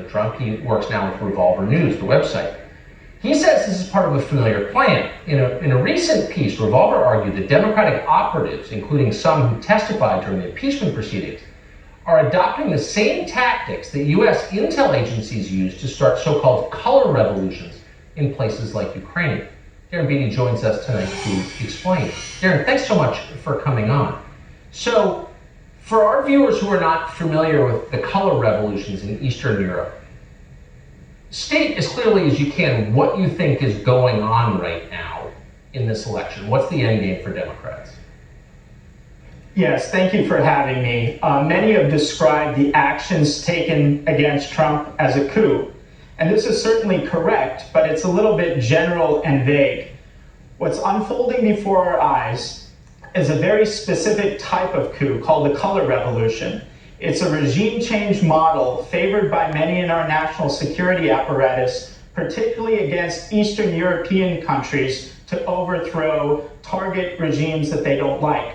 President Trump. He works now with Revolver News, the website. He says this is part of a familiar plan. In a recent piece, Revolver argued that Democratic operatives, including some who testified during the impeachment proceedings, are adopting the same tactics that U.S. intel agencies use to start so-called color revolutions in places like Ukraine. Darren Beattie joins us tonight to explain. Darren, thanks so much for coming on. So, for our viewers who are not familiar with the color revolutions in Eastern Europe, state as clearly as you can what you think is going on right now in this election. What's the end game for Democrats? Yes, thank you for having me. Many have described the actions taken against Trump as a coup. And this is certainly correct, but it's a little bit general and vague. What's unfolding before our eyes is a very specific type of coup called the color revolution. It's a regime change model favored by many in our national security apparatus, particularly against Eastern European countries, to overthrow target regimes that they don't like.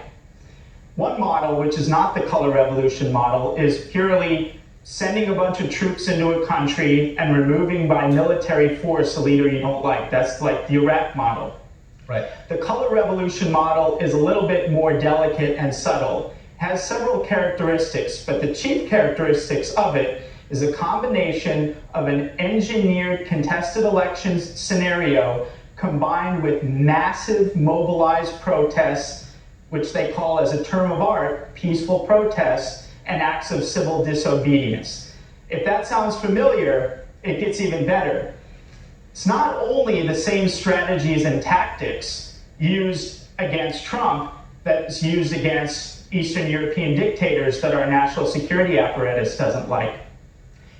One model, which is not the color revolution model, is purely sending a bunch of troops into a country and removing by military force a leader you don't like. That's like the Iraq model. Right. The color revolution model is a little bit more delicate and subtle, has several characteristics, but the chief characteristics of it is a combination of an engineered contested elections scenario combined with massive mobilized protests, which they call as a term of art, peaceful protests, and acts of civil disobedience. If that sounds familiar, it gets even better. It's not only the same strategies and tactics used against Trump that's used against Eastern European dictators that our national security apparatus doesn't like.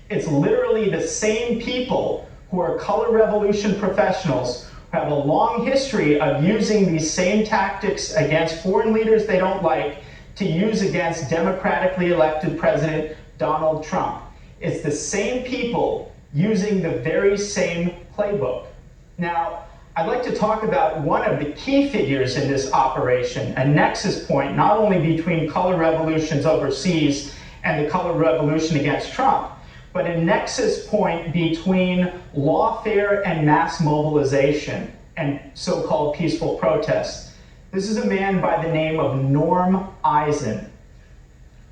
It's literally the same people who are color revolution professionals who have a long history of using these same tactics against foreign leaders they don't like to use against democratically elected President Donald Trump. It's the same people using the very same playbook. Now, I'd like to talk about one of the key figures in this operation, a nexus point not only between color revolutions overseas and the color revolution against Trump, but a nexus point between lawfare and mass mobilization and so-called peaceful protests. This is a man by the name of Norm Eisen.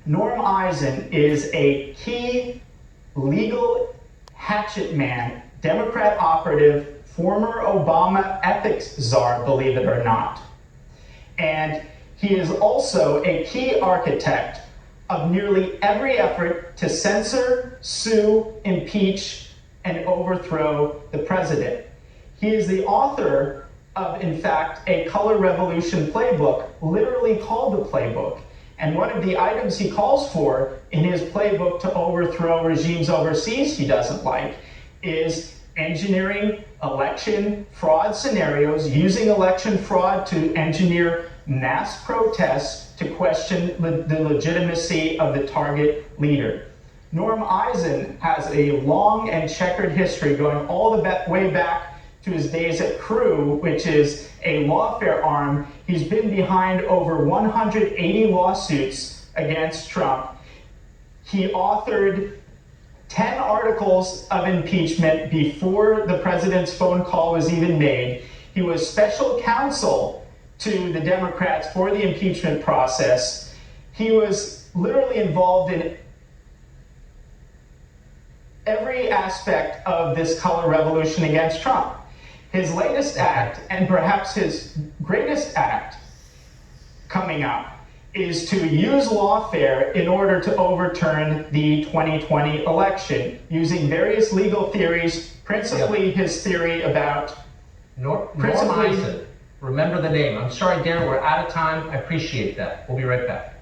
Norm Eisen is a key legal hatchet man, Democrat operative, former Obama ethics czar, believe it or not. And he is also a key architect of nearly every effort to censor, sue, impeach, and overthrow the president. He is the author of, in fact, a color revolution playbook, literally called the playbook. And one of the items he calls for in his playbook to overthrow regimes overseas he doesn't like is engineering election fraud scenarios, using election fraud to engineer mass protests to question the legitimacy of the target leader. Norm Eisen has a long and checkered history going all the way back to his days at Crew, which is a lawfare arm. He's been behind over 180 lawsuits against Trump. He authored 10 articles of impeachment before the president's phone call was even made. He was special counsel to the Democrats for the impeachment process. He was literally involved in every aspect of this color revolution against Trump. His latest act, and perhaps his greatest act coming up, is to use lawfare in order to overturn the 2020 election, using various legal theories, principally his theory about... Norm Eisen. Remember the name. I'm sorry, Darren, we're out of time. I appreciate that. We'll be right back.